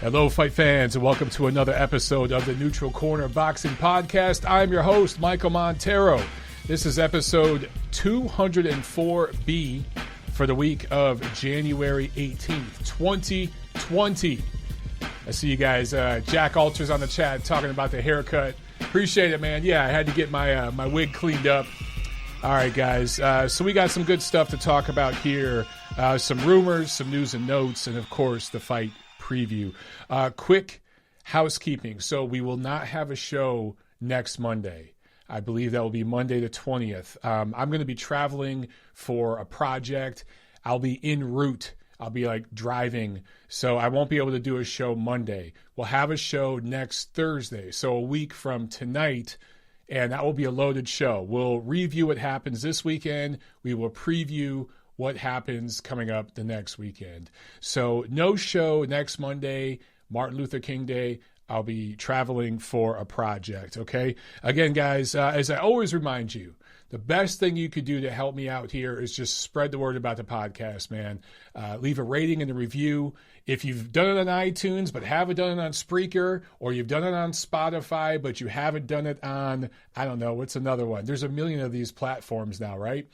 Hello, fight fans, and welcome to another episode of the Neutral Corner Boxing Podcast. I'm your host, Michael Montero. This is episode 204B for the week of January 18th, 2020. I see you guys, Jack Alters on the chat talking about the haircut. Appreciate it, man. Yeah, I had to get my my wig cleaned up. All right, guys. So we got some good stuff to talk about here. Some rumors, some news and notes, and, of course, the fight preview. Quick housekeeping. So we will not have a show next Monday. I believe that will be Monday the 20th. I'm going to be traveling for a project. I'll be en route. I'll be driving. So I won't be able to do a show Monday. We'll have a show next Thursday. So a week from tonight. And that will be a loaded show. We'll review what happens this weekend. We will preview what happens coming up the next weekend. So no show next Monday, Martin Luther King Day. I'll be traveling for a project, okay? Again, guys, as I always remind you, the best thing you could do to help me out here is just spread the word about the podcast, man. Leave a rating and a review. If you've done it on iTunes but haven't done it on Spreaker, or you've done it on Spotify but you haven't done it on, I don't know, what's another one? There's a million of these platforms now, right?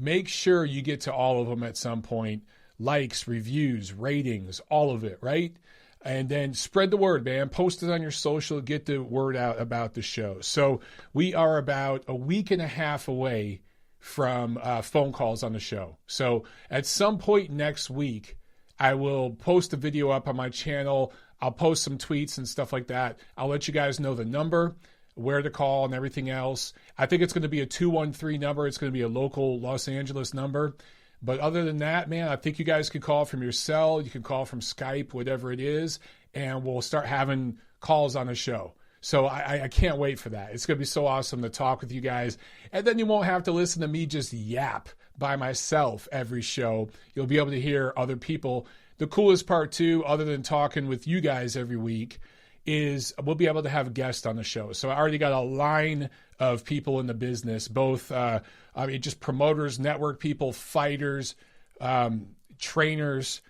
Make sure you get to all of them at some point. Likes, reviews, ratings, all of it, right? And then spread the word, man. Post it on your social. Get the word out about the show. So we are about a week and a half away from phone calls on the show. So at some point next week, I will post a video up on my channel. I'll post some tweets and stuff like that. I'll let you guys know the number, where to call, and everything else. I think it's going to be a 213 number. It's going to be a local Los Angeles number. But other than that, man, I think you guys can call from your cell. You can call from Skype, whatever it is, and we'll start having calls on the show. So I can't wait for that. It's going to be so awesome to talk with you guys. And then you won't have to listen to me just yap by myself every show. You'll be able to hear other people. The coolest part, too, other than talking with you guys every week, is we'll be able to have guests on the show. So I already got a line of people in the business, both just promoters, network people, fighters, trainers,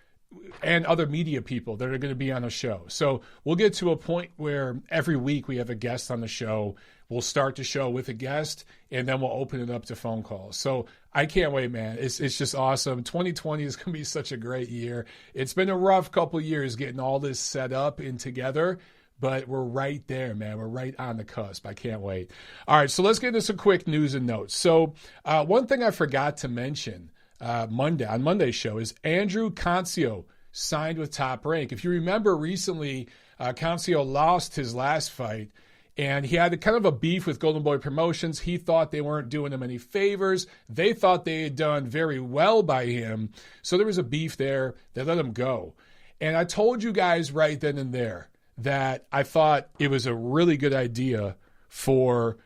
and other media people that are going to be on the show. So we'll get to a point where every week we have a guest on the show. We'll start the show with a guest, and then we'll open it up to phone calls. So I can't wait, man. It's just awesome. 2020 is going to be such a great year. It's been a rough couple years getting all this set up and together, but we're right there, man. We're right on the cusp. I can't wait. All right, so let's get into some quick news and notes. So one thing I forgot to mention on Monday's show is Andrew Cancio signed with Top Rank. If you remember recently, Cancio lost his last fight, and he had kind of a beef with Golden Boy Promotions. He thought they weren't doing him any favors. They thought they had done very well by him. So there was a beef there. They let him go. And I told you guys right then and there that I thought it was a really good idea for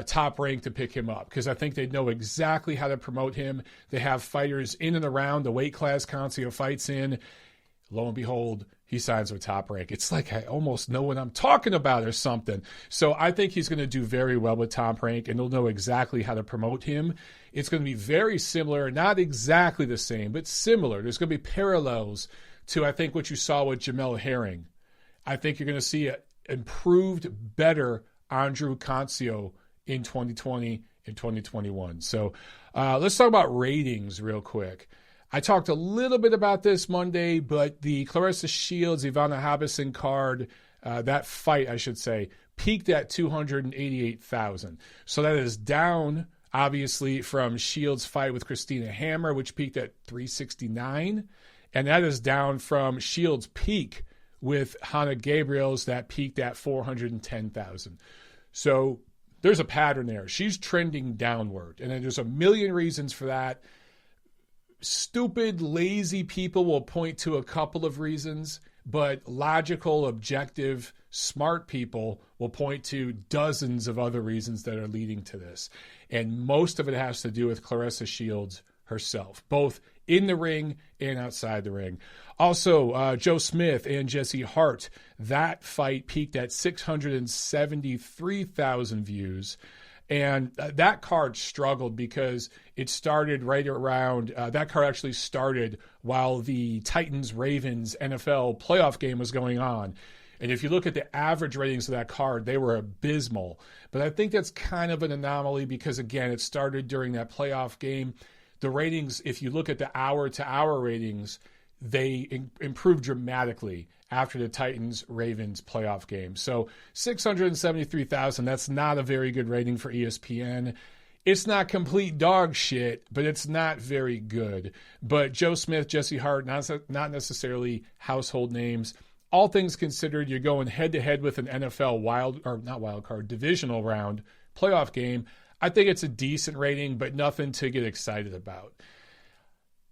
Top Rank to pick him up, because I think they know exactly how to promote him. They have fighters in and around the weight class Cancio fights in. Lo and behold, he signs with Top Rank. It's like I almost know what I'm talking about or something. So I think he's going to do very well with Top Rank, and they'll know exactly how to promote him. It's going to be very similar, not exactly the same, but similar. There's going to be parallels to, I think, what you saw with Jamel Herring. I think you're going to see an improved, better Andrew Cancio in 2020 and 2021. So let's talk about ratings real quick. I talked a little bit about this Monday, but the Claressa Shields, Ivana Habison card, that fight, I should say, peaked at 288,000. So that is down, obviously, from Shields' fight with Christina Hammer, which peaked at 369. And that is down from Shields' peak with Hannah Gabriels that peaked at 410,000. So there's a pattern there. She's trending downward. And there's a million reasons for that. Stupid, lazy people will point to a couple of reasons, but logical, objective, smart people will point to dozens of other reasons that are leading to this. And most of it has to do with Claressa Shields herself, both in the ring and outside the ring. Also, Joe Smith and Jesse Hart, that fight peaked at 673,000 views. And that card struggled because it started right around, that card actually started while the Titans-Ravens NFL playoff game was going on. And if you look at the average ratings of that card, they were abysmal. But I think that's kind of an anomaly because, again, it started during that playoff game. The ratings, if you look at the hour-to-hour ratings, they improved dramatically after the Titans-Ravens playoff game. So 673,000, that's not a very good rating for ESPN. It's not complete dog shit, but it's not very good. But Joe Smith, Jesse Hart, not necessarily household names. All things considered, you're going head-to-head with an NFL divisional round playoff game. I think it's a decent rating, but nothing to get excited about.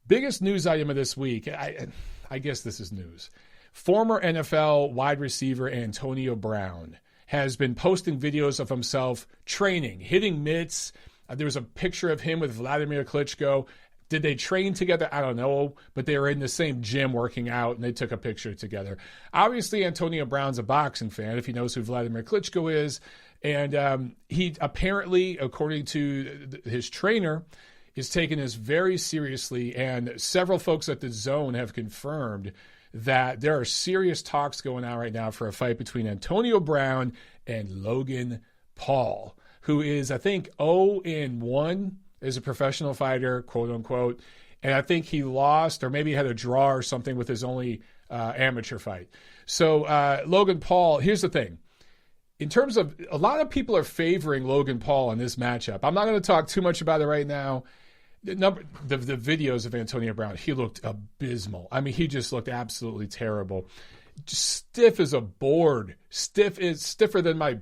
Biggest news item of this week, I guess this is news. Former NFL wide receiver Antonio Brown has been posting videos of himself training, hitting mitts. There was a picture of him with Vladimir Klitschko. Did they train together? I don't know, but they were in the same gym working out, and they took a picture together. Obviously, Antonio Brown's a boxing fan, if he knows who Vladimir Klitschko is. And he apparently, according to his trainer, is taking this very seriously. And several folks at the Zone have confirmed that there are serious talks going on right now for a fight between Antonio Brown and Logan Paul, who is, I think, 0-1 as a professional fighter, quote unquote. And I think he lost or maybe had a draw or something with his only amateur fight. So Logan Paul, here's the thing. In terms of, a lot of people are favoring Logan Paul in this matchup. I'm not going to talk too much about it right now. The videos of Antonio Brown, he looked abysmal. I mean, he just looked absolutely terrible. Just stiff as a board. Stiffer than my,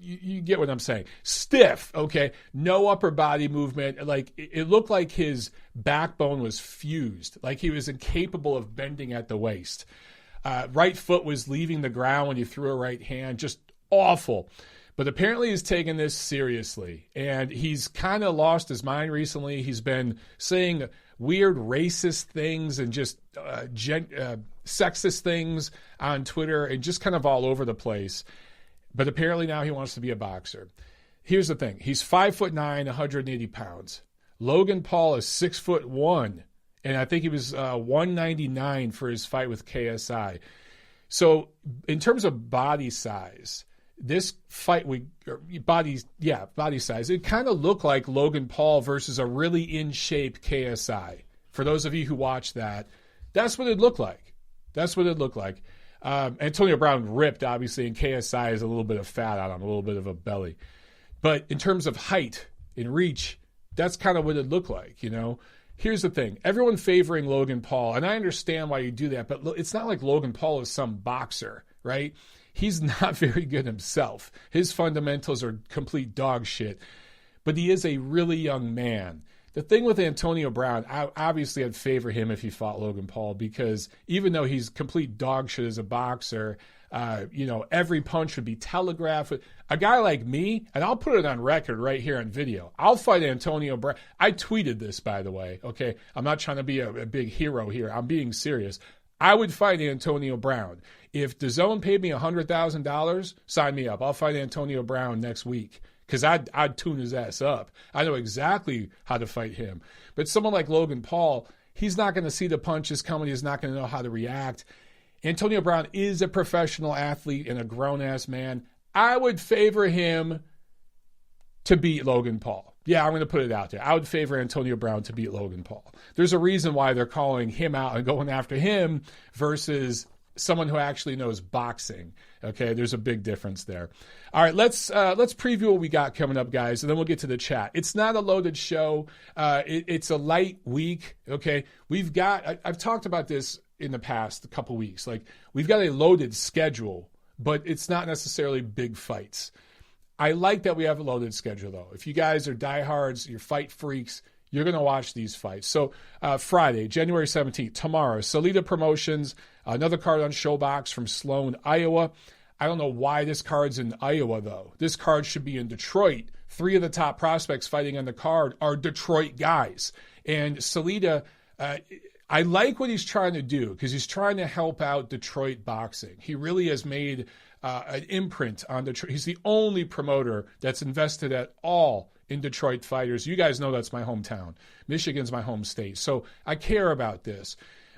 you get what I'm saying. Stiff, okay? No upper body movement. Like, it looked like his backbone was fused. Like he was incapable of bending at the waist. Right foot was leaving the ground when you threw a right hand. Just awful. But apparently he's taken this seriously, and he's kind of lost his mind recently. He's been saying weird racist things and just sexist things on Twitter and just kind of all over the place. But apparently now he wants to be a boxer. Here's the thing. He's 5'9", 180 pounds. Logan Paul is 6'1", and I think he was 199 for his fight with KSI. So in terms of body size, this fight, body size, it kind of looked like Logan Paul versus a really in-shape KSI. For those of you who watched that, that's what it looked like. Antonio Brown ripped, obviously, and KSI has a little bit of fat on him, a little bit of a belly. But in terms of height and reach, that's kind of what it looked like, you know? Here's the thing. Everyone favoring Logan Paul, and I understand why you do that, but it's not like Logan Paul is some boxer, right? He's not very good himself. His fundamentals are complete dog shit. But he is a really young man. The thing with Antonio Brown, obviously I'd favor him if he fought Logan Paul, because even though he's complete dog shit as a boxer, every punch would be telegraphed. A guy like me, and I'll put it on record right here on video, I'll fight Antonio Brown. I tweeted this, by the way, okay? I'm not trying to be a big hero here. I'm being serious. I would fight Antonio Brown. If DAZN paid me $100,000, sign me up. I'll fight Antonio Brown next week because I'd tune his ass up. I know exactly how to fight him. But someone like Logan Paul, he's not going to see the punches coming. He's not going to know how to react. Antonio Brown is a professional athlete and a grown-ass man. I would favor him to beat Logan Paul. Yeah, I'm going to put it out there. I would favor Antonio Brown to beat Logan Paul. There's a reason why they're calling him out and going after him versus someone who actually knows boxing. Okay, there's a big difference there. All right, let's preview what we got coming up, guys, and then we'll get to the chat. It's not a loaded show. It's a light week. Okay, I've talked about this in the past couple weeks. Like, we've got a loaded schedule, but it's not necessarily big fights. I like that we have a loaded schedule, though. If you guys are diehards, you're fight freaks, you're going to watch these fights. So Friday, January 17th, tomorrow, Salida Promotions, another card on ShoBox from Sloan, Iowa. I don't know why this card's in Iowa, though. This card should be in Detroit. 3 of the top prospects fighting on the card are Detroit guys. And Salida, I like what he's trying to do because he's trying to help out Detroit boxing. He really has made an imprint on Detroit. He's the only promoter that's invested at all in Detroit fighters. You guys know that's my hometown. Michigan's my home state. So I care about this.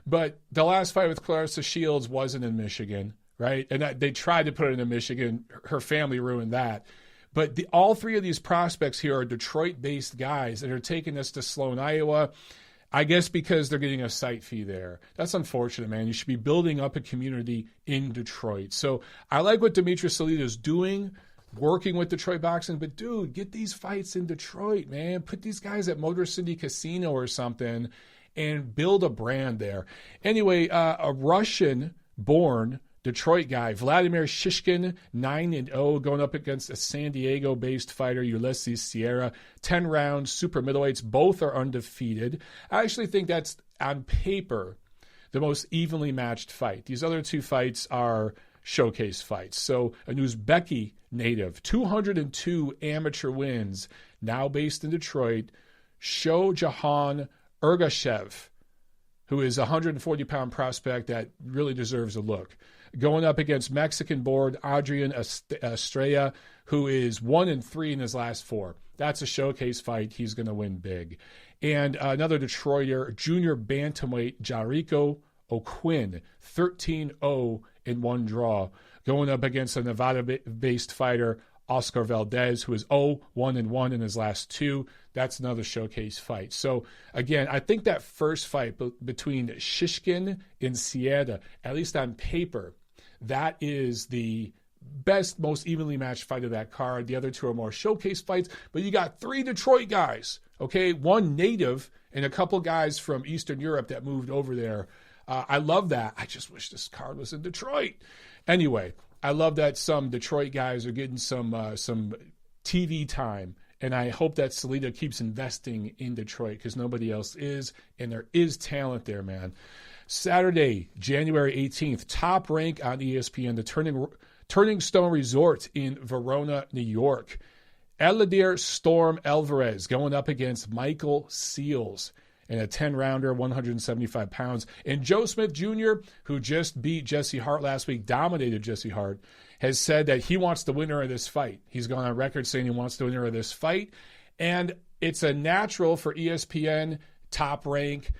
But the last fight with Claressa Shields wasn't in Michigan, right? And they tried to put it in Michigan. Her family ruined that. But all three of these prospects here are Detroit-based guys that are taking us to Sloan, Iowa, I guess because they're getting a site fee there. That's unfortunate, man. You should be building up a community in Detroit. So I like what Demetrius Salita's doing, working with Detroit Boxing. But, dude, get these fights in Detroit, man. Put these guys at Motor City Casino or something and build a brand there. Anyway, a Russian-born Detroit guy, Vladimir Shishkin, 9-0, going up against a San Diego-based fighter, Ulysses Sierra. 10 rounds, super middleweights. Both are undefeated. I actually think that's, on paper, the most evenly matched fight. These other two fights are showcase fights. So an Uzbeki native, 202 amateur wins, now based in Detroit, Shojahan Ergashev, who is a 140-pound prospect that really deserves a look, going up against Mexican-born Adrian Estrella, who is 1-3 in his last 4. That's a showcase fight. He's going to win big. And another Detroiter, junior bantamweight Jarico O'Quinn, 13-0 in one draw, going up against a Nevada-based fighter, Oscar Valdez, who is 0-1-1 in his last 2. That's another showcase fight. So, again, I think that first fight between Shishkin and Sierra, at least on paper, that is the best, most evenly matched fight of that card. The other two are more showcase fights, but you got 3 Detroit guys, okay? 1 native and a couple guys from Eastern Europe that moved over there. I love that. I just wish this card was in Detroit. Anyway, I love that some Detroit guys are getting some TV time, and I hope that Salita keeps investing in Detroit because nobody else is, and there is talent there, man. Saturday, January 18th, Top Rank on ESPN, the Turning Stone Resort in Verona, New York. Eladir Storm Alvarez going up against Michael Seals in a 10-rounder, 175 pounds. And Joe Smith Jr., who just beat Jesse Hart last week, dominated Jesse Hart, has said that he wants the winner of this fight. He's gone on record saying he wants the winner of this fight. And it's a natural for ESPN, Top Rank.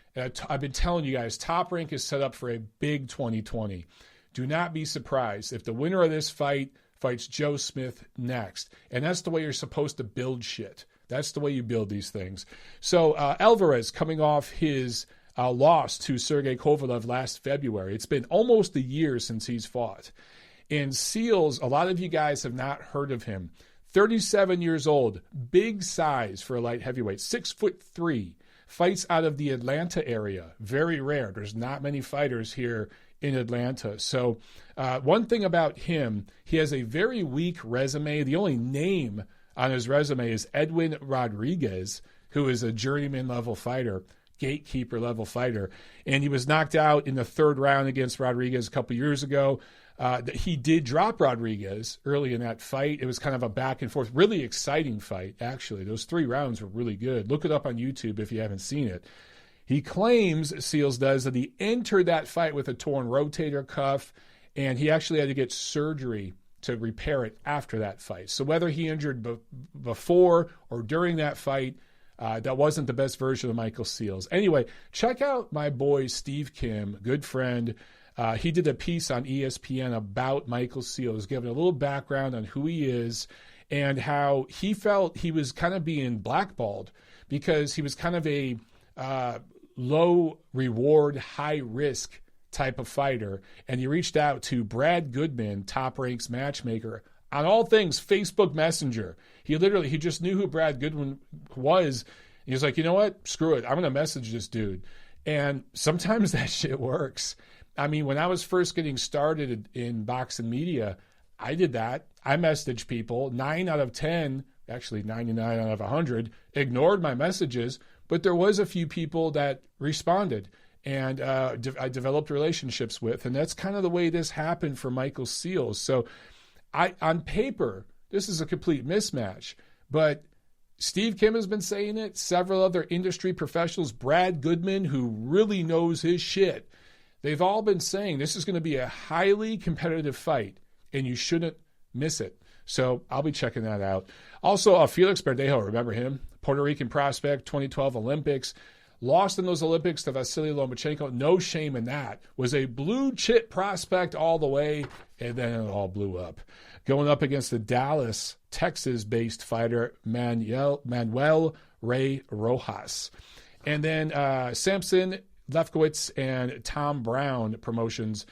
I've been telling you guys, Top Rank is set up for a big 2020. Do not be surprised if the winner of this fight fights Joe Smith next. And that's the way you're supposed to build shit. That's the way you build these things. So Alvarez coming off his loss to Sergey Kovalev last February. It's been almost a year since he's fought. And Seals, a lot of you guys have not heard of him. 37 years old, big size for a light heavyweight, 6'3", fights out of the Atlanta area. Very rare. There's not many fighters here in Atlanta. So one thing about him, he has a very weak resume. The only name on his resume is Edwin Rodriguez, who is a journeyman-level fighter, gatekeeper-level fighter. And he was knocked out in the 3rd round against Rodriguez a couple years ago. He did drop Rodriguez early in that fight. It was kind of a back-and-forth, really exciting fight, actually. Those 3 rounds were really good. Look it up on YouTube if you haven't seen it. He claims, Seals does, that he entered that fight with a torn rotator cuff, and he actually had to get surgery to repair it after that fight. So whether he injured before or during that fight, that wasn't the best version of Michael Seals. Anyway, check out my boy Steve Kim, good friend. He did a piece on ESPN about Michael Seals, giving a little background on who he is and how he felt he was kind of being blackballed because he was kind of a low reward, high risk type of fighter, and he reached out to Brad Goodman, Top Rank's matchmaker, on all things Facebook Messenger. He just knew who Brad Goodman was. He was like, you know what? Screw it. I'm going to message this dude. And sometimes that shit works. I mean, when I was first getting started in boxing media, I did that. I messaged people. 9 out of 10, actually 99 out of 100, ignored my messages, but there was a few people that responded. And I developed relationships with. And that's kind of the way this happened for Michael Seals. So on paper, this is a complete mismatch. But Steve Kim has been saying it. Several other industry professionals, Brad Goodman, who really knows his shit, they've all been saying this is going to be a highly competitive fight. and you shouldn't miss it. So I'll be checking that out. Also, Felix Verdejo, remember him? Puerto Rican prospect, 2012 Olympics. Lost in those Olympics to Vasily Lomachenko. No shame in that. Was a blue chip prospect all the way, and then it all blew up. Going up against the Dallas, Texas-based fighter Manuel Ray Rojas. And then Samson Lefkowitz and Tom Brown promotions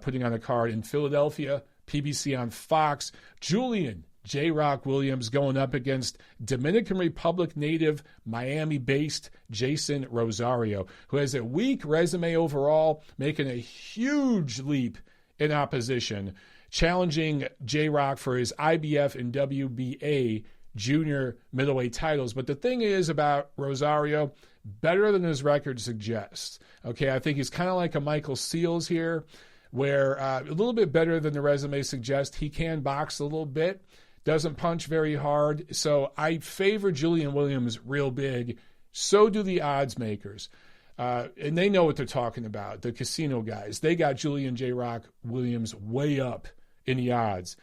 putting on a card in Philadelphia, PBC on Fox. Julian JRock Williams going up against Dominican Republic native, Miami-based Jason Rosario, who has a weak resume overall, making a huge leap in opposition, challenging JRock for his IBF and WBA junior middleweight titles. But the thing is about Rosario, better than his record suggests. Okay, I think he's kind of like a Michael Seals here, where a little bit better than the resume suggests. He can box a little bit, doesn't punch very hard. So I favor Julian Williams real big. So do the odds makers. And they know what they're talking about, the casino guys. They got Julian JRock Williams way up in the odds.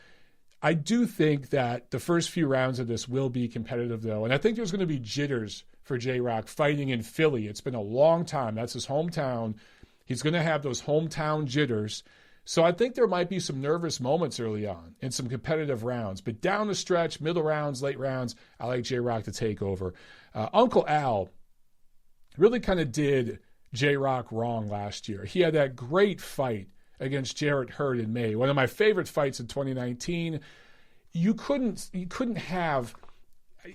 I do think that the first few rounds of this will be competitive, though. And I think there's going to be jitters for JRock fighting in Philly. It's been a long time. That's his hometown. He's going to have those hometown jitters. So I think there might be some nervous moments early on in some competitive rounds. But down the stretch, middle rounds, late rounds, I like JRock to take over. Uncle Al really kind of did JRock wrong last year. He had that great fight against Jarrett Hurd in May. One of my favorite fights in 2019. You couldn't have,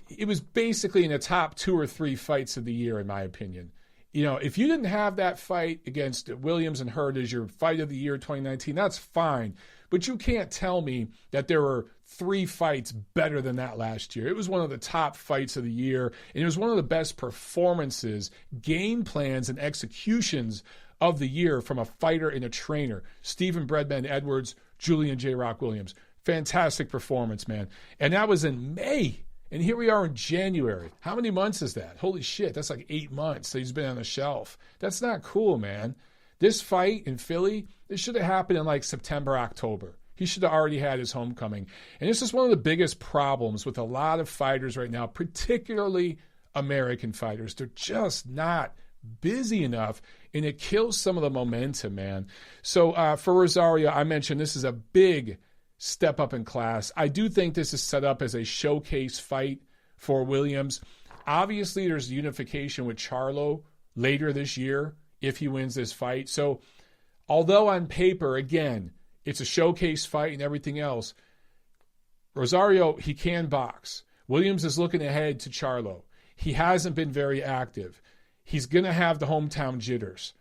it was basically in the top 2 or 3 fights of the year, in my opinion. You know, if you didn't have that fight against Williams and Hurd as your fight of the year 2019, that's fine. But you can't tell me that there were 3 fights better than that last year. It was one of the top fights of the year, and it was one of the best performances, game plans, and executions of the year from a fighter and a trainer. Stephen Breadman Edwards, Julian JRock Williams. Fantastic performance, man. And that was in May. And here we are in January. How many months is that? Holy shit, that's like 8 months that he's been on the shelf. That's not cool, man. This fight in Philly, this should have happened in like September, October. He should have already had his homecoming. And this is one of the biggest problems with a lot of fighters right now, particularly American fighters. They're just not busy enough, and it kills some of the momentum, man. So for Rosario, I mentioned this is a big step up in class. I do think this is set up as a showcase fight for Williams. Obviously, there's unification with Charlo later this year if he wins this fight. So although on paper, again, it's a showcase fight and everything else, Rosario, he can box. Williams is looking ahead to Charlo. He hasn't been very active. He's going to have the hometown jitters.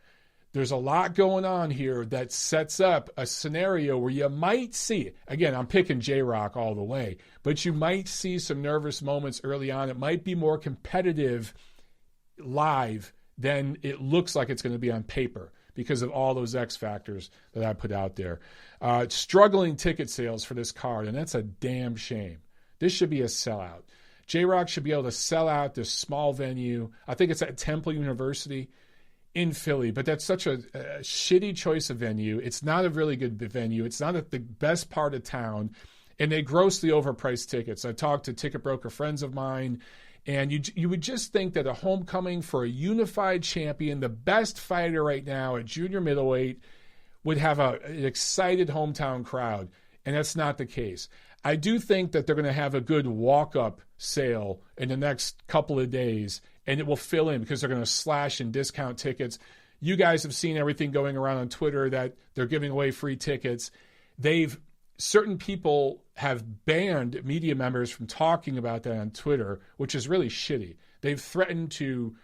There's a lot going on here that sets up a scenario where you might see, again, I'm picking JRock all the way, but you might see some nervous moments early on. It might be more competitive live than it looks like it's going to be on paper because of all those X factors that I put out there. Struggling ticket sales for this card, and that's a damn shame. This should be a sellout. JRock should be able to sell out this small venue. I think it's at Temple University in Philly, but that's such a shitty choice of venue. It's not a really good venue. It's not at the best part of town, and they grossly overpriced tickets. I talked to ticket broker friends of mine, and you would just think that a homecoming for a unified champion, the best fighter right now at junior middleweight, would have an excited hometown crowd, and that's not the case. I do think that they're going to have a good walk-up sale in the next couple of days, and it will fill in because they're going to slash and discount tickets. You guys have seen everything going around on Twitter that they're giving away free tickets. Certain people have banned media members from talking about that on Twitter, which is really shitty. They've threatened to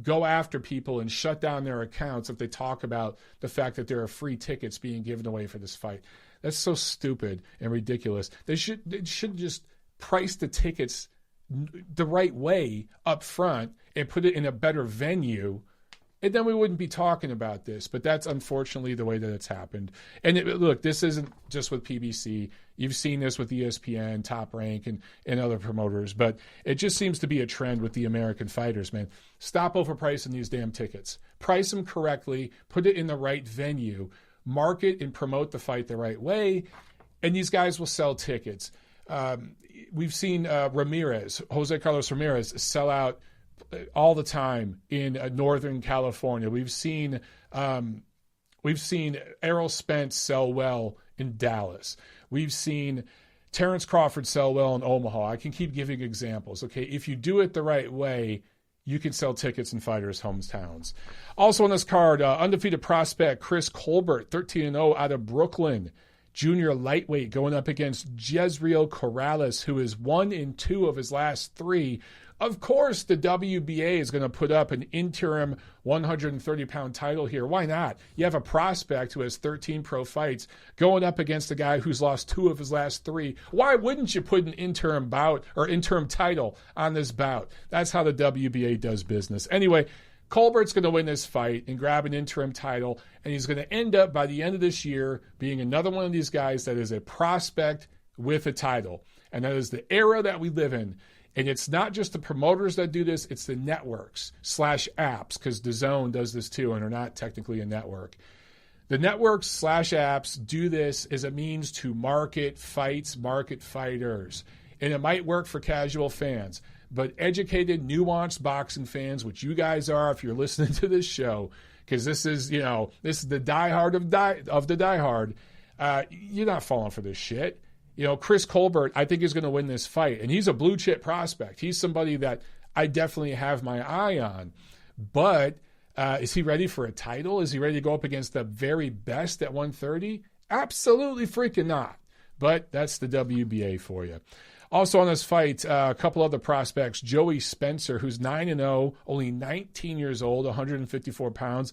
go after people and shut down their accounts if they talk about the fact that there are free tickets being given away for this fight. That's so stupid and ridiculous. They should just price the tickets the right way up front and put it in a better venue, and then we wouldn't be talking about this. But that's unfortunately the way that it's happened. And look, this isn't just with PBC. You've seen this with ESPN, Top Rank, and other promoters. But it just seems to be a trend with the American fighters, man. Stop overpricing these damn tickets. Price them correctly. Put it in the right venue. Market and promote the fight the right way. And these guys will sell tickets. We've seen Jose Carlos Ramirez, sell out all the time in Northern California. We've seen Errol Spence sell well in Dallas. We've seen Terrence Crawford sell well in Omaha. I can keep giving examples. Okay, if you do it the right way, you can sell tickets in fighters' hometowns. Also on this card, undefeated prospect Chris Colbert, 13-0 out of Brooklyn. Junior lightweight going up against Jezreel Corrales, who is 1-2 of his last 3. Of course, the WBA is going to put up an interim 130-pound title here. Why not? You have a prospect who has 13 pro fights going up against a guy who's lost 2 of his last 3. Why wouldn't you put an interim bout or interim title on this bout? That's how the WBA does business. Anyway, Colbert's going to win this fight and grab an interim title, and he's going to end up by the end of this year being another one of these guys that is a prospect with a title. And that is the era that we live in. And it's not just the promoters that do this, it's the networks / apps, because DAZN does this too, and are not technically a network. The networks / apps do this as a means to market fights, market fighters. And it might work for casual fans, but educated, nuanced boxing fans, which you guys are if you're listening to this show, because this is the diehard of the diehard, you're not falling for this shit. Chris Colbert, I think, is going to win this fight. And he's a blue chip prospect. He's somebody that I definitely have my eye on. But is he ready for a title? Is he ready to go up against the very best at 130? Absolutely freaking not. But that's the WBA for you. Also on this fight, a couple other prospects. Joey Spencer, who's 9-0, only 19 years old, 154 pounds.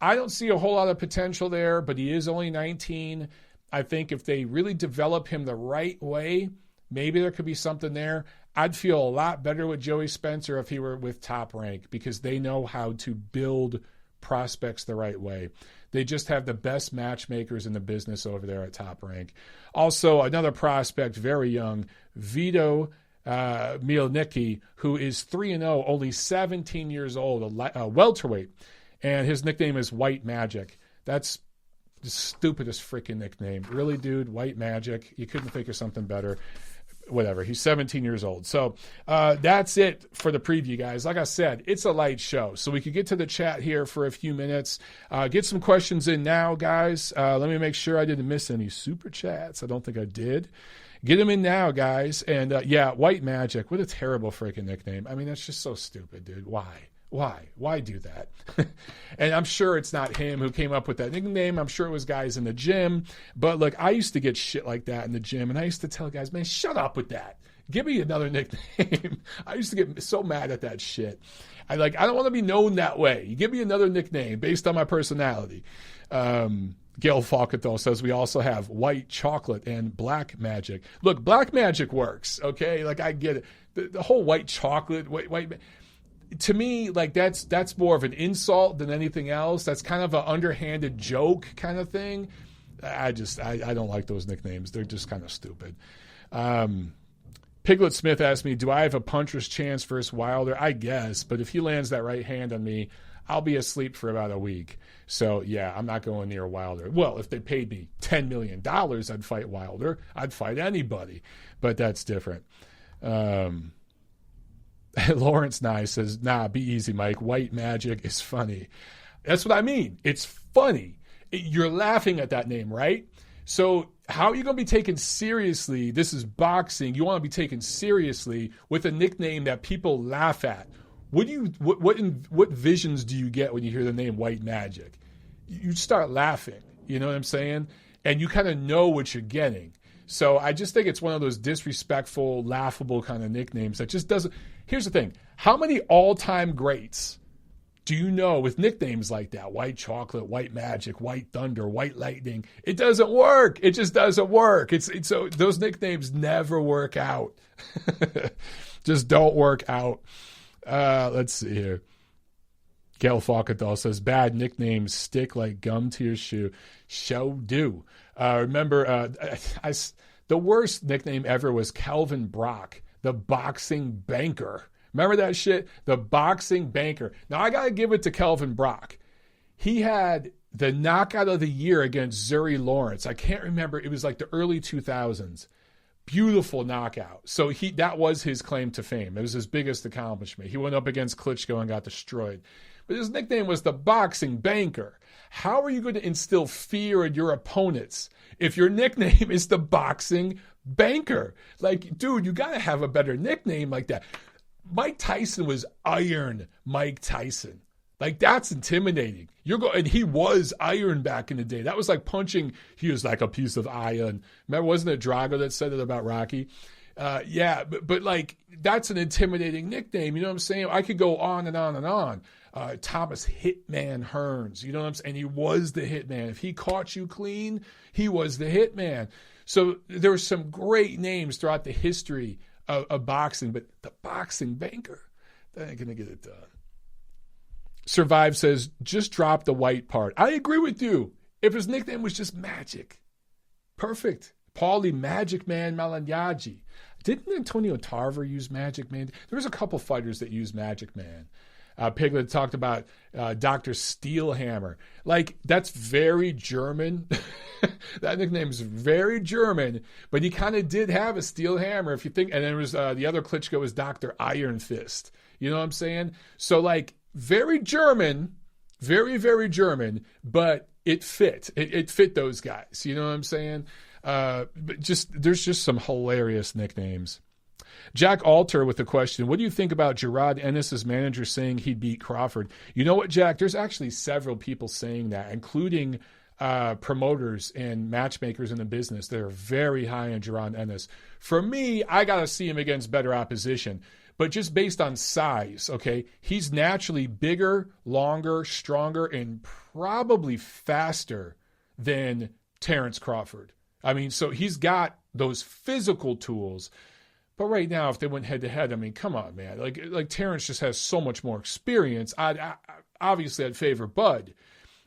I don't see a whole lot of potential there, but he is only 19. I think if they really develop him the right way, maybe there could be something there. I'd feel a lot better with Joey Spencer if he were with Top Rank, because they know how to build prospects the right way. They just have the best matchmakers in the business over there at Top Rank. Also, another prospect, very young, Vito Mielnicki, who is 3-0, only 17 years old, a welterweight, and his nickname is White Magic. That's the stupidest freaking nickname. Really, dude? White Magic? You couldn't think of something better. Whatever. He's 17 years old. So that's it for the preview, guys. Like I said, it's a light show. So we could get to the chat here for a few minutes. Get some questions in now, guys. Let me make sure I didn't miss any super chats. I don't think I did. Get them in now, guys. And White Magic. What a terrible freaking nickname. I mean, that's just so stupid, dude. Why do that? And I'm sure it's not him who came up with that nickname. I'm sure it was guys in the gym. But look, I used to get shit like that in the gym, and I used to tell guys, man, shut up with that. Give me another nickname. I used to get so mad at that shit. I don't want to be known that way. You give me another nickname based on my personality. Gail Falkenthal says we also have White Chocolate and Black Magic. Look, Black Magic works, okay? I get it. The whole White Chocolate, white to me, that's more of an insult than anything else. That's kind of an underhanded joke kind of thing. I don't like those nicknames. They're just kind of stupid. Piglet Smith asked me, do I have a puncher's chance versus Wilder? I guess, but if he lands that right hand on me, I'll be asleep for about a week. So, yeah, I'm not going near Wilder. Well, if they paid me $10 million, I'd fight Wilder. I'd fight anybody, but that's different. Lawrence Nye says, nah, be easy, Mike. White Magic is funny. That's what I mean. It's funny. You're laughing at that name, right? So how are you going to be taken seriously? This is boxing. You want to be taken seriously with a nickname that people laugh at. What visions do you get when you hear the name White Magic? You start laughing. You know what I'm saying? And you kind of know what you're getting. So I just think it's one of those disrespectful, laughable kind of nicknames that just doesn't. Here's the thing. How many all-time greats do you know with nicknames like that? White Chocolate, White Magic, White Thunder, White Lightning. It doesn't work. It just doesn't work. So those nicknames never work out. Just don't work out. Let's see here. Gail Falkenthal says, bad nicknames stick like gum to your shoe. Show do. Remember, the worst nickname ever was Kelvin Brock, the boxing banker. Remember that shit? The boxing banker. Now, I got to give it to Kelvin Brock. He had the knockout of the year against Zuri Lawrence. I can't remember. It was like the early 2000s. Beautiful knockout. So that was his claim to fame. It was his biggest accomplishment. He went up against Klitschko and got destroyed. But his nickname was the Boxing Banker. How are you going to instill fear in your opponents if your nickname is the Boxing Banker? Like, dude, you got to have a better nickname like that. Mike Tyson was Iron Mike Tyson. Like, that's intimidating. And he was iron back in the day. That was like punching. He was like a piece of iron. Remember, wasn't it Drago that said it about Rocky? Yeah, but like, that's an intimidating nickname. You know what I'm saying? I could go on and on and on. Thomas Hitman Hearns. You know what I'm saying? And he was the Hitman. If he caught you clean, he was the Hitman. So there were some great names throughout the history of boxing, but the Boxing Banker, that ain't going to get it done. Survive says, just drop the white part. I agree with you. If his nickname was just Magic, perfect. Paulie Magic Man Malanyaji. Didn't Antonio Tarver use Magic Man? There was a couple fighters that used Magic Man. Piglet talked about Dr. Steelhammer. Like, that's very German. That nickname is very German, but he kind of did have a steel hammer, if you think. And then there was the other Klitschko was Dr. Iron Fist. You know what I'm saying? So, like, very German, very, very German, but it fit. It fit those guys. You know what I'm saying? But there's just some hilarious nicknames. Jack Alter with the question, what do you think about Jerrod Ennis' manager saying he'd beat Crawford? You know what, Jack? There's actually several people saying that, including promoters and matchmakers in the business that are very high on Jerrod Ennis. For me, I got to see him against better opposition. But just based on size, okay, he's naturally bigger, longer, stronger, and probably faster than Terrence Crawford. I mean, so he's got those physical tools. But right now, if they went head-to-head, I mean, come on, man. Like Terrence just has so much more experience. Obviously, I'd favor Bud.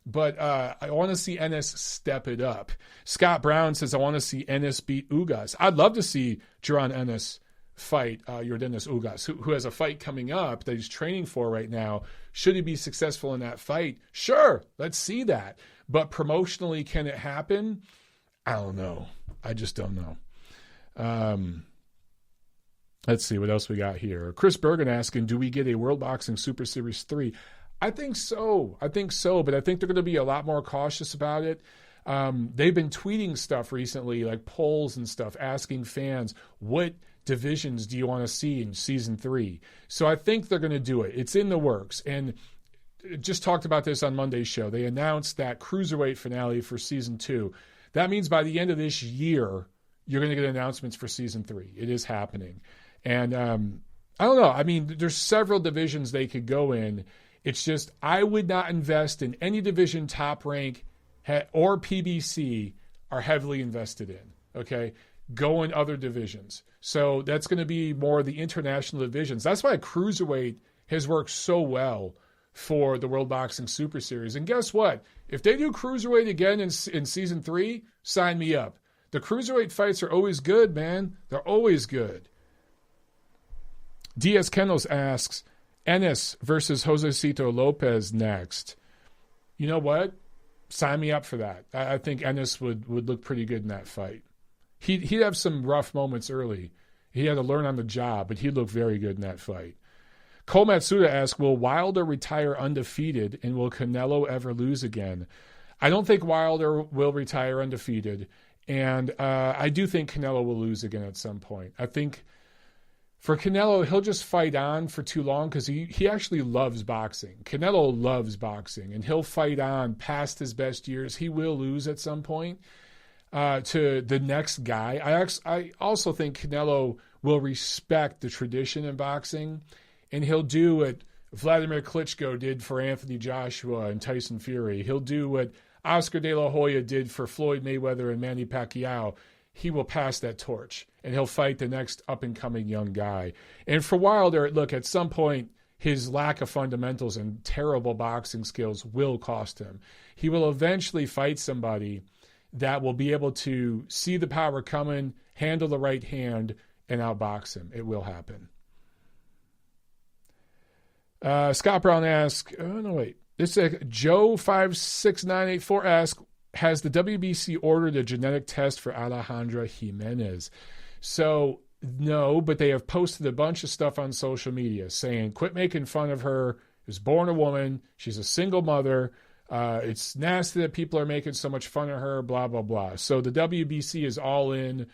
But I want to see Ennis step it up. Scott Brown says, I want to see Ennis beat Ugas. I'd love to see Jerrod Ennis fight Yordenis Ugas, who has a fight coming up that he's training for right now. Should he be successful in that fight? Sure, let's see that. But promotionally, can it happen? I don't know. I just don't know. Let's see what else we got here. Chris Bergen asking, do we get a World Boxing Super Series 3? I think so, but I think they're going to be a lot more cautious about it. They've been tweeting stuff recently, like polls and stuff, asking fans, what divisions do you want to see in season 3? So I think they're going to do it. It's in the works. And just talked about this on Monday's show. They announced that cruiserweight finale for season 2. That means by the end of this year, you're going to get announcements for season 3. It is happening. And I don't know. I mean, there's several divisions they could go in. It's just I would not invest in any division Top Rank or PBC are heavily invested in. Okay? Go in other divisions. So that's going to be more the international divisions. That's why cruiserweight has worked so well for the World Boxing Super Series. And guess what? If they do cruiserweight again in season 3, sign me up. The cruiserweight fights are always good, man. They're always good. Diaz Kennels asks, Ennis versus Josecito Lopez next. You know what? Sign me up for that. I think Ennis would look pretty good in that fight. He'd have some rough moments early. He had to learn on the job, but he'd look very good in that fight. Cole Matsuda asks, will Wilder retire undefeated and will Canelo ever lose again? I don't think Wilder will retire undefeated, and I do think Canelo will lose again at some point. I think for Canelo, he'll just fight on for too long because he actually loves boxing. Canelo loves boxing, and he'll fight on past his best years. He will lose at some point to the next guy. I also think Canelo will respect the tradition in boxing, and he'll do what Vladimir Klitschko did for Anthony Joshua and Tyson Fury. He'll do what Oscar De La Hoya did for Floyd Mayweather and Manny Pacquiao. He will pass that torch, and he'll fight the next up-and-coming young guy. And for Wilder, look, at some point, his lack of fundamentals and terrible boxing skills will cost him. He will eventually fight somebody that will be able to see the power coming, handle the right hand, and outbox him. It will happen. Scott Brown asks, This is Joe56984 asks, has the WBC ordered a genetic test for Alejandra Jimenez? So, no, but they have posted a bunch of stuff on social media saying, quit making fun of her. She was born a woman. She's a single mother. It's nasty that people are making so much fun of her, blah, blah, blah. So the WBC is all in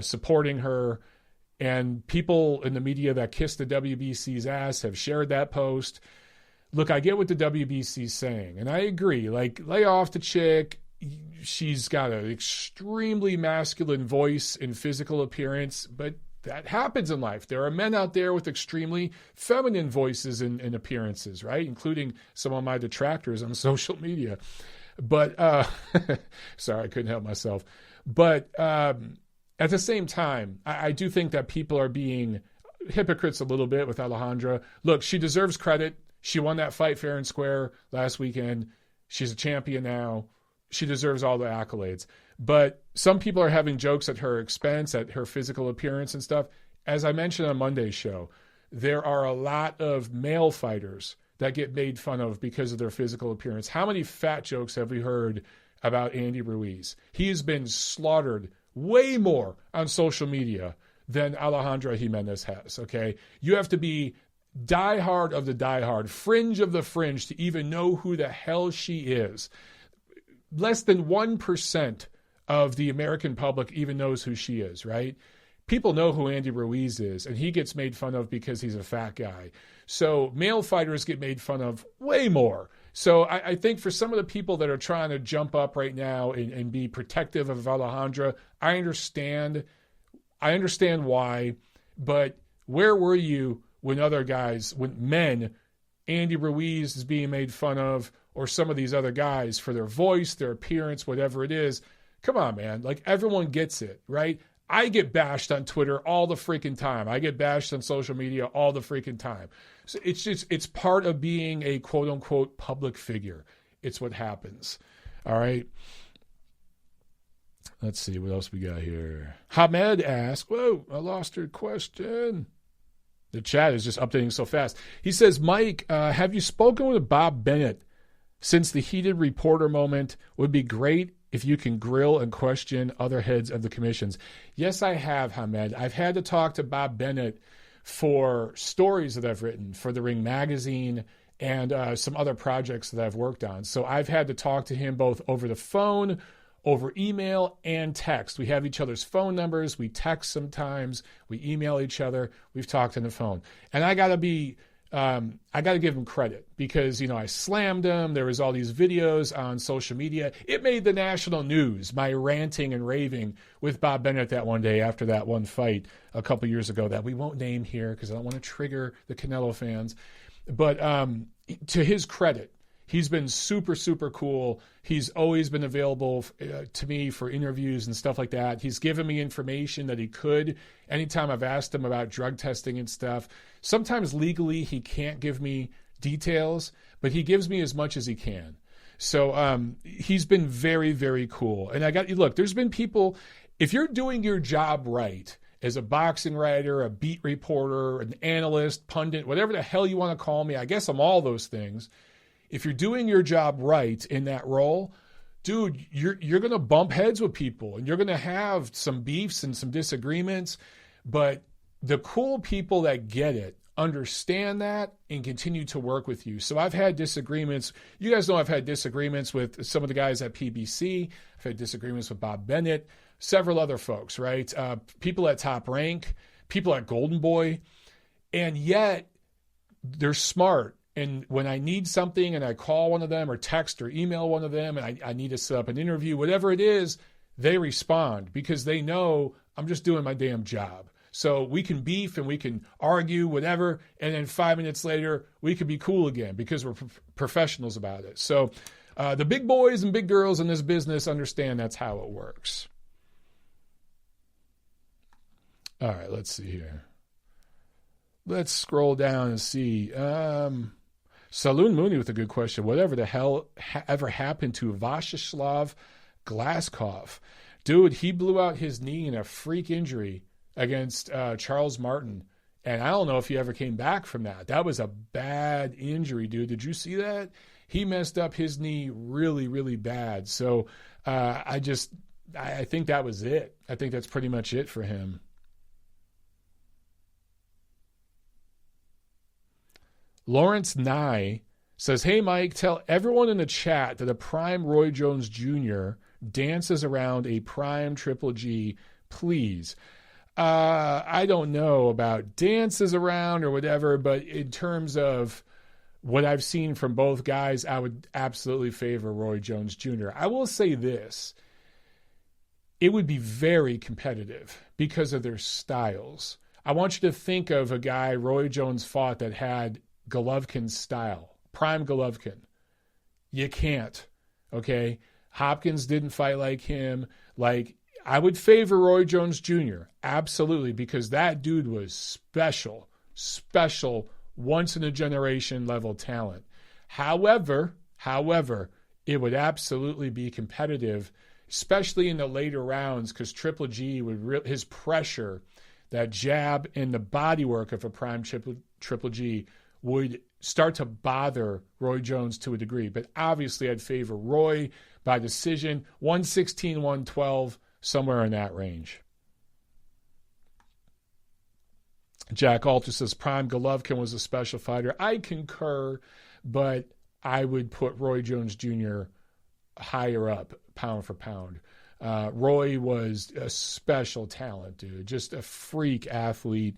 supporting her. And people in the media that kiss the WBC's ass have shared that post. Look, I get what the WBC's saying, and I agree. Like, lay off the chick. She's got an extremely masculine voice and physical appearance, but that happens in life. There are men out there with extremely feminine voices and appearances, right? Including some of my detractors on social media. But, sorry, I couldn't help myself. But at the same time, I do think that people are being hypocrites a little bit with Alejandra. Look, she deserves credit. She won that fight fair and square last weekend. She's a champion now. She deserves all the accolades. But some people are having jokes at her expense, at her physical appearance and stuff. As I mentioned on Monday's show, there are a lot of male fighters that get made fun of because of their physical appearance. How many fat jokes have we heard about Andy Ruiz? He has been slaughtered way more on social media than Alejandra Jimenez has, okay? You have to be diehard of the diehard, fringe of the fringe to even know who the hell she is. Less than 1% of the American public even knows who she is, right? People know who Andy Ruiz is, and he gets made fun of because he's a fat guy. So male fighters get made fun of way more. So I think for some of the people that are trying to jump up right now and be protective of Alejandra, I understand why, but where were you when other guys, when men, Andy Ruiz is being made fun of, or some of these other guys for their voice, their appearance, whatever it is? Come on, man. Like, everyone gets it, right? I get bashed on Twitter all the freaking time. I get bashed on social media all the freaking time. So it's part of being a quote unquote public figure. It's what happens. All right. Let's see what else we got here. Hamed asks, whoa, I lost her question. The chat is just updating so fast. He says, Mike, have you spoken with Bob Bennett since the heated reporter moment? Would be great if you can grill and question other heads of the commissions. Yes, I have, Hamed. I've had to talk to Bob Bennett for stories that I've written for The Ring magazine and some other projects that I've worked on. So I've had to talk to him both over the phone, over email, and text. We have each other's phone numbers. We text sometimes. We email each other. We've talked on the phone. And I got to give him credit because, I slammed him. There was all these videos on social media. It made the national news, my ranting and raving with Bob Bennett that one day after that one fight a couple years ago that we won't name here because I don't want to trigger the Canelo fans. But to his credit, he's been super, super cool. He's always been available to me for interviews and stuff like that. He's given me information that he could anytime I've asked him about drug testing and stuff. Sometimes legally he can't give me details, but he gives me as much as he can. So he's been very, very cool. And look, there's been people, if you're doing your job right as a boxing writer, a beat reporter, an analyst, pundit, whatever the hell you want to call me, I guess I'm all those things. If you're doing your job right in that role, dude, you're going to bump heads with people and you're going to have some beefs and some disagreements. But the cool people that get it understand that and continue to work with you. So I've had disagreements. You guys know I've had disagreements with some of the guys at PBC. I've had disagreements with Bob Bennett, several other folks, right? People at Top Rank, people at Golden Boy. And yet they're smart. And when I need something and I call one of them or text or email one of them and I need to set up an interview, whatever it is, they respond because they know I'm just doing my damn job. So we can beef and we can argue, whatever, and then 5 minutes later, we can be cool again because we're professionals about it. So the big boys and big girls in this business understand that's how it works. All right, let's see here. Let's scroll down and see. Saloon Mooney with a good question. Whatever the hell ever happened to Vyacheslav Glasgow? Dude, he blew out his knee in a freak injury against Charles Martin And I don't know if he ever came back from that. That was a bad injury, dude. Did you see that? He messed up his knee really, really bad. So I think that was it. I think that's pretty much it for him. Lawrence Nye says, hey, Mike, tell everyone in the chat that a prime Roy Jones Jr. dances around a prime Triple G, please. I don't know about dances around or whatever, but in terms of what I've seen from both guys, I would absolutely favor Roy Jones Jr. I will say this. It would be very competitive because of their styles. I want you to think of a guy Roy Jones fought that had Golovkin's style, prime Golovkin. You can't, okay? Hopkins didn't fight like him. Like, I would favor Roy Jones Jr., absolutely, because that dude was special, once-in-a-generation level talent. However, it would absolutely be competitive, especially in the later rounds, because Triple G his pressure, that jab and the bodywork of a prime Triple G would start to bother Roy Jones to a degree. But obviously, I'd favor Roy by decision, 116, 112, somewhere in that range. Jack Alter says, prime Golovkin was a special fighter. I concur, but I would put Roy Jones Jr. higher up, pound for pound. Roy was a special talent, dude. Just a freak athlete.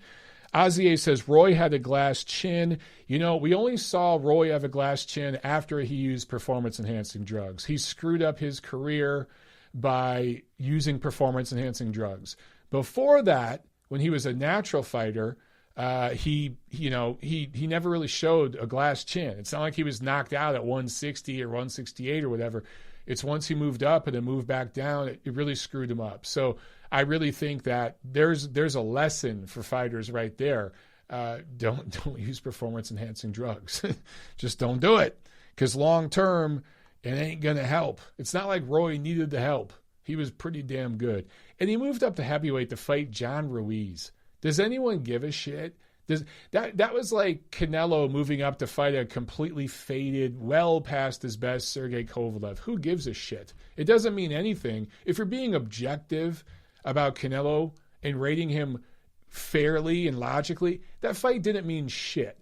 Azier says, Roy had a glass chin. You know, we only saw Roy have a glass chin after he used performance-enhancing drugs. He screwed up his career by using performance-enhancing drugs. Before that, when he was a natural fighter, he never really showed a glass chin. It's not like he was knocked out at 160 or 168 or whatever. It's once he moved up and then moved back down, it really screwed him up. So I really think that there's a lesson for fighters right there. Don't use performance-enhancing drugs. Just don't do it, because long-term, it ain't going to help. It's not like Roy needed the help. He was pretty damn good. And he moved up to heavyweight to fight John Ruiz. Does anyone give a shit? That was like Canelo moving up to fight a completely faded, well past his best Sergey Kovalev. Who gives a shit? It doesn't mean anything. If you're being objective about Canelo and rating him fairly and logically, that fight didn't mean shit.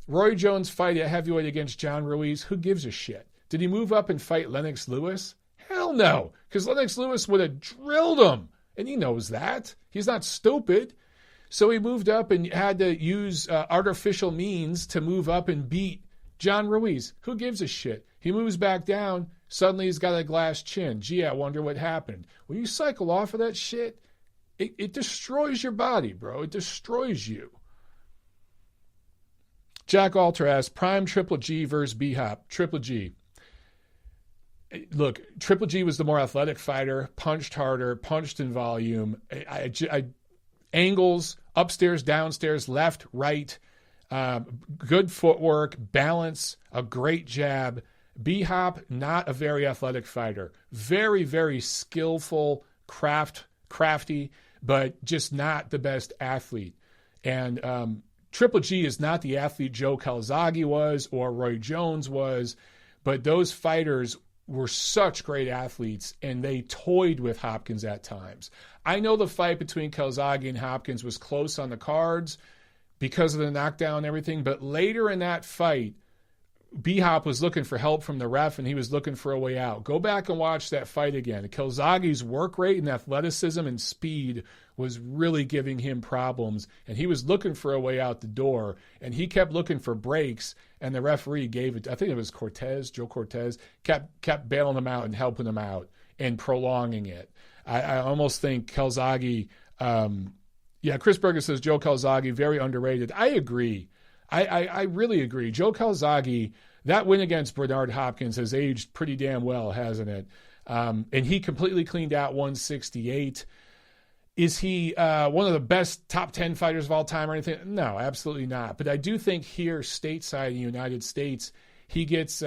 Roy Jones fight at heavyweight against John Ruiz. Who gives a shit? Did he move up and fight Lennox Lewis? Hell no, because Lennox Lewis would have drilled him, and he knows that. He's not stupid. So he moved up and had to use artificial means to move up and beat John Ruiz. Who gives a shit? He moves back down. Suddenly he's got a glass chin. Gee, I wonder what happened. When you cycle off of that shit, it destroys your body, bro. It destroys you. Jack Alter asks, prime Triple G versus B-Hop. Triple G. Look, Triple G was the more athletic fighter, punched harder, punched in volume. Angles, upstairs, downstairs, left, right, good footwork, balance, a great jab. B-Hop, not a very athletic fighter. Very, very skillful, crafty, but just not the best athlete. And Triple G is not the athlete Joe Calzaghe was or Roy Jones was, but those fighters were such great athletes, and they toyed with Hopkins at times. I know the fight between Calzaghe and Hopkins was close on the cards because of the knockdown and everything, but later in that fight, B-Hop was looking for help from the ref, and he was looking for a way out. Go back and watch that fight again. Calzaghe's work rate and athleticism and speed was really giving him problems, and he was looking for a way out the door, and he kept looking for breaks, and the referee gave it, I think it was Joe Cortez, kept bailing him out and helping him out and prolonging it. I almost think Calzaghe, Chris Berger says Joe Calzaghe, very underrated. I agree. I really agree. Joe Calzaghe, that win against Bernard Hopkins has aged pretty damn well, hasn't it? And he completely cleaned out 168. Is he one of the best top 10 fighters of all time or anything? No, absolutely not. But I do think here, stateside in the United States, he gets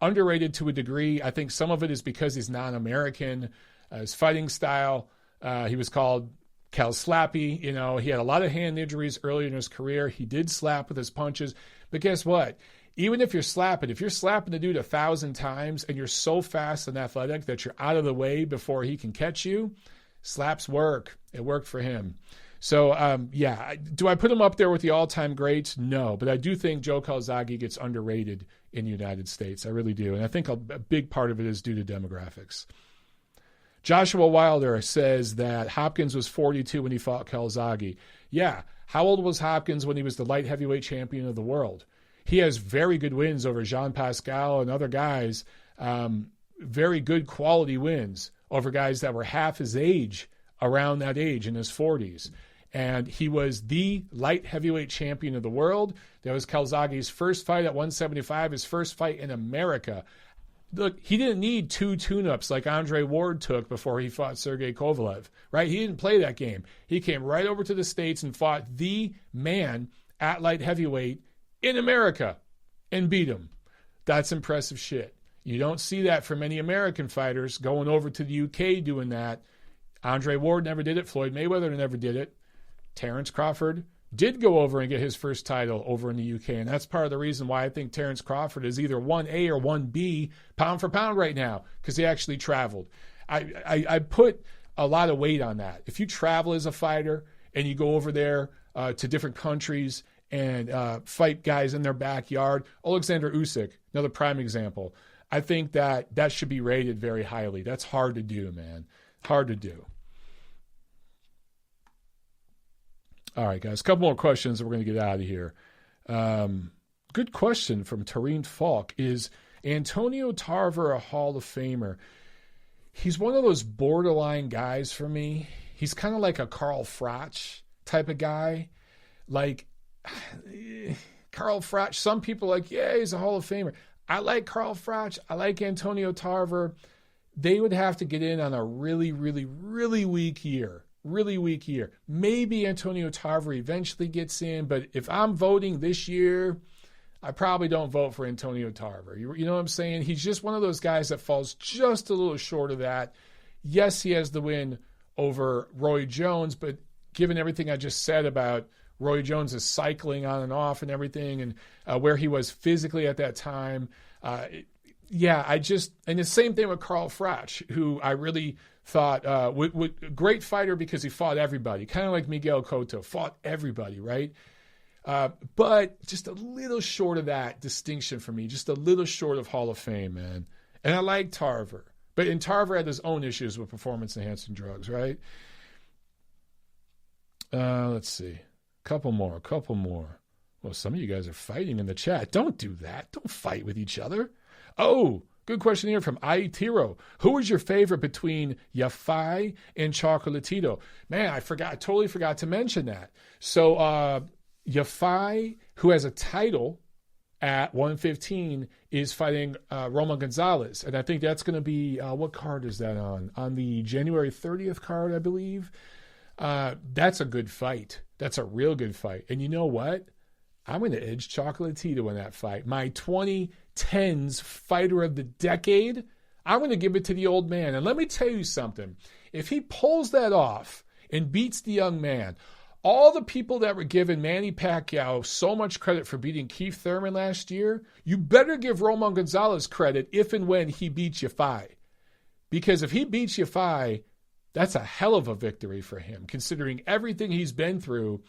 underrated to a degree. I think some of it is because he's non-American. His fighting style, he was called Cal slappy. He had a lot of hand injuries early in his career. He did slap with his punches. But guess what? Even if you're slapping the dude 1,000 times and you're so fast and athletic that you're out of the way before he can catch you, slaps work. It worked for him. So, do I put him up there with the all-time greats? No, but I do think Joe Calzaghe gets underrated in the United States. I really do. And I think a big part of it is due to demographics. Joshua Wilder says that Hopkins was 42 when he fought Calzaghe. Yeah, how old was Hopkins when he was the light heavyweight champion of the world? He has very good wins over Jean Pascal and other guys, very good quality wins over guys that were half his age, around that age in his 40s. And he was the light heavyweight champion of the world. That was Calzaghe's first fight at 175, his first fight in America. Look, he didn't need 2 tune-ups like Andre Ward took before he fought Sergey Kovalev, right? He didn't play that game. He came right over to the States and fought the man at light heavyweight in America and beat him. That's impressive shit. You don't see that from many American fighters going over to the UK doing that. Andre Ward never did it. Floyd Mayweather never did it. Terence Crawford did go over and get his first title over in the UK, and that's part of the reason why I think Terence Crawford is either 1A or 1B pound for pound right now, because he actually traveled. I put a lot of weight on that. If you travel as a fighter and you go over there to different countries and fight guys in their backyard, Alexander Usyk, another prime example, I think that should be rated very highly. That's hard to do, man. Hard to do. All right, guys, a couple more questions and we're going to get out of here. Good question from Tareen Falk. Is Antonio Tarver a Hall of Famer? He's one of those borderline guys for me. He's kind of like a Carl Froch type of guy. Like, Carl Froch, some people are like, yeah, he's a Hall of Famer. I like Carl Froch. I like Antonio Tarver. They would have to get in on a really, really, really weak year. Really weak year. Maybe Antonio Tarver eventually gets in, but if I'm voting this year, I probably don't vote for Antonio Tarver. You know what I'm saying? He's just one of those guys that falls just a little short of that. Yes, he has the win over Roy Jones, but given everything I just said about Roy Jones' cycling on and off and everything and where he was physically at that time, and the same thing with Carl Froch, who I really thought great fighter because he fought everybody, kind of like Miguel Cotto, fought everybody, right? But just a little short of that distinction for me, just a little short of Hall of Fame, man. And I like Tarver, but Tarver had his own issues with performance-enhancing drugs, right? Let's see. Couple more. Well, some of you guys are fighting in the chat. Don't do that. Don't fight with each other. Oh, good question here from Aitiro. Who is your favorite between Yafai and Chocolatito? Man, I totally forgot to mention that. So Yafai, who has a title at 115, is fighting Roman Gonzalez. And I think that's going to be, what card is that on? On the January 30th card, I believe. That's a good fight. That's a real good fight. And you know what? I'm going to edge Chocolatito in that fight. My 2010s fighter of the decade, I'm going to give it to the old man. And let me tell you something. If he pulls that off and beats the young man, all the people that were giving Manny Pacquiao so much credit for beating Keith Thurman last year, you better give Roman Gonzalez credit if and when he beats Yafai. Because if he beats Yafai, that's a hell of a victory for him, considering everything he's been through.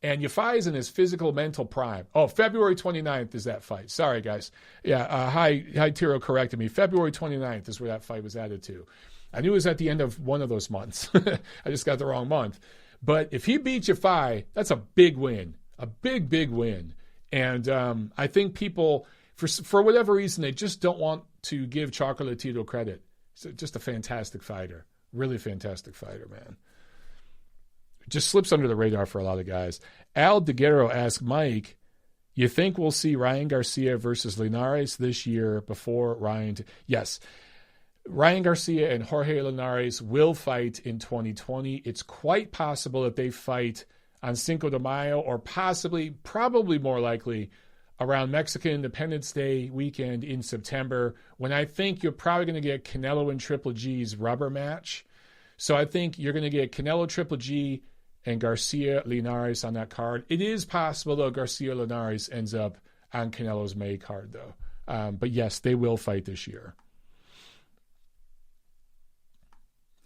And Yafai is in his physical, mental prime. Oh, February 29th is that fight. Sorry, guys. Yeah, Hi Tiro corrected me. February 29th is where that fight was added to. I knew it was at the end of one of those months. I just got the wrong month. But if he beats Yafai, that's a big win. A big, big win. And I think people, for whatever reason, they just don't want to give Chocolatito credit. He's just a fantastic fighter. Really fantastic fighter, man. Just slips under the radar for a lot of guys. Al DeGuerro asked Mike, you think we'll see Ryan Garcia versus Linares this year before Ryan? Yes. Ryan Garcia and Jorge Linares will fight in 2020. It's quite possible that they fight on Cinco de Mayo or probably more likely around Mexican Independence Day weekend in September, when I think you're probably going to get Canelo and Triple G's rubber match. So I think you're going to get Canelo Triple G and Garcia Linares on that card. It is possible, though, Garcia Linares ends up on Canelo's May card, though. But yes, they will fight this year.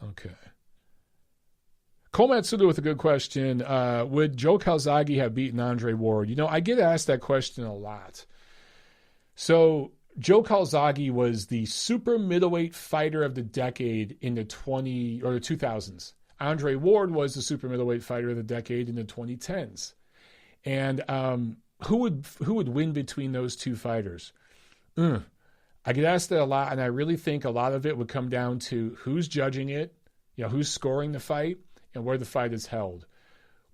Okay. Cole Matsuda with a good question. Would Joe Calzaghe have beaten Andre Ward? I get asked that question a lot. So Joe Calzaghe was the super middleweight fighter of the decade in the 2000s. Andre Ward was the super middleweight fighter of the decade in the 2010s. And who would win between those two fighters? I get asked that a lot, and I really think a lot of it would come down to who's judging it, who's scoring the fight, and where the fight is held.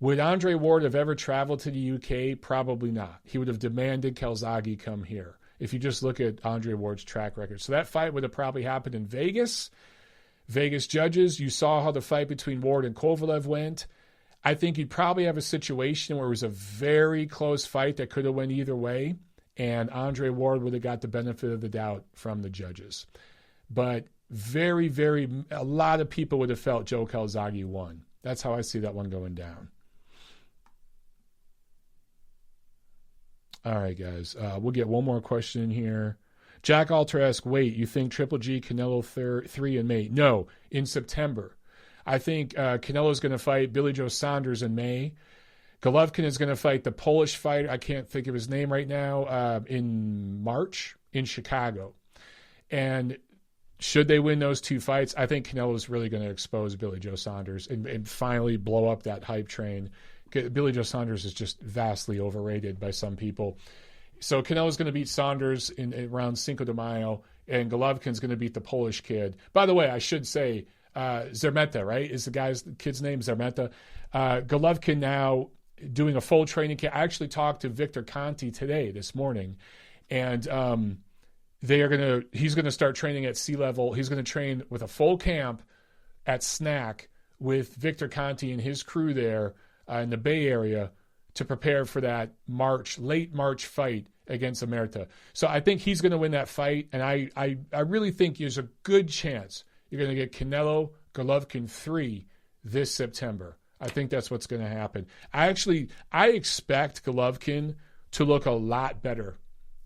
Would Andre Ward have ever traveled to the UK? Probably not. He would have demanded Calzaghe come here, if you just look at Andre Ward's track record. So that fight would have probably happened in Vegas. Vegas judges, you saw how the fight between Ward and Kovalev went. I think you'd probably have a situation where it was a very close fight that could have went either way, and Andre Ward would have got the benefit of the doubt from the judges. But a lot of people would have felt Joe Calzaghe won. That's how I see that one going down. All right, guys. We'll get one more question in here. Jack Alter asks, wait, you think Triple G, Canelo 3 in May? No, in September. I think Canelo's going to fight Billy Joe Saunders in May. Golovkin is going to fight the Polish fighter, I can't think of his name right now, in March in Chicago. And should they win those two fights, I think Canelo's really going to expose Billy Joe Saunders and finally blow up that hype train. Billy Joe Saunders is just vastly overrated by some people. So Canelo's going to beat Saunders in around Cinco de Mayo, and Golovkin's going to beat the Polish kid. By the way, I should say Zermeta, right? Is the kid's name Zermeta? Golovkin now doing a full training camp. I actually talked to Victor Conti this morning, and he's going to start training at sea level. He's going to train with a full camp at SNAC with Victor Conti and his crew there in the Bay Area to prepare for that late March fight against Omerta. So I think he's going to win that fight, and I really think there's a good chance you're going to get Canelo Golovkin 3 this September. I think that's what's going to happen. I expect Golovkin to look a lot better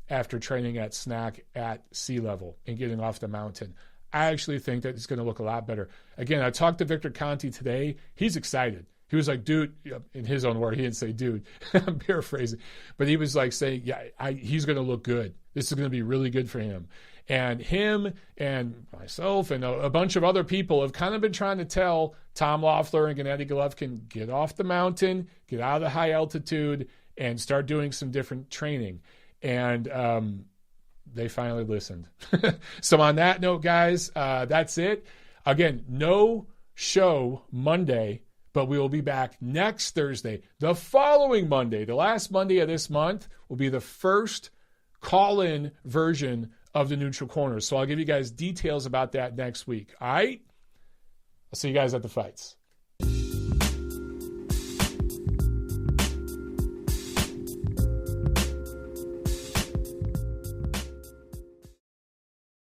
after training at SNAC at sea level and getting off the mountain. I actually think that it's going to look a lot better. Again, I talked to Victor Conti today. He's excited. He was like, dude, in his own word, he didn't say dude. I'm paraphrasing. But he was like saying, yeah, he's going to look good. This is going to be really good for him. And him and myself and a bunch of other people have kind of been trying to tell Tom Loeffler and Gennady Golovkin, get off the mountain, get out of the high altitude, and start doing some different training. And they finally listened. So on that note, guys, that's it. Again, no show Monday, but we will be back next Thursday. The following Monday, the last Monday of this month, will be the first call-in version of the Neutral Corner. So I'll give you guys details about that next week. All right? I'll see you guys at the fights.